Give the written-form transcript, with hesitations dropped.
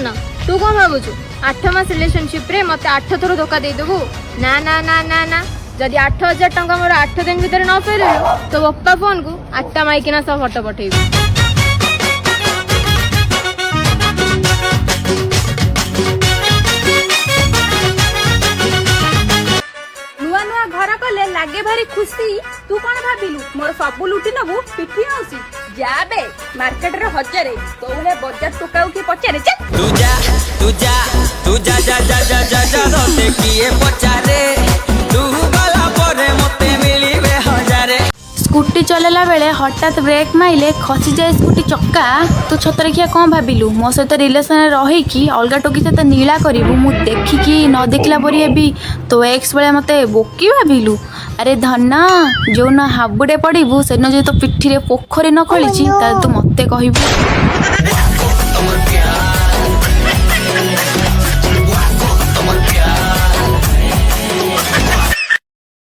ना तू कौन भावुचु 8 मास रिलेशनशिप रे मते 8 थर धोखा दे देबू ना ना ना ना ना जदि 8,000 टंका मोर 8 दिन भीतर न फेरेलु तो बप्पा फोन को 8टा माइकिना सब फोटो पठेबी। नुआ नुआ घर कले लागे भारी खुशी तू कौन भाबिलु मोर सब लुटी नबु पिठी नौसी जाबे मार्केट रे हजारे तोले बजार टोकाउ की पचारे तू जा तू जा तू जा जा जा जा जा जा रोते किए पचारे तू गला परे मते मिलिबे हजारे। स्कूटी चलेला बेले हठात ब्रेक माइले खसी जाए स्कूटी चक्का तू छतरखिया कौन भाविलु मो सहित रिलेसन रहीकि अलगा टोकी सहित नीला करू मु देखिकी न देखला परी हेबी तो एक्स बेले मते बोकी भाविलु। अरे धन्ना जो न हाबुडे पड़ू से जो तो पिठी रे पोखरी न खोली तू मते कहबू।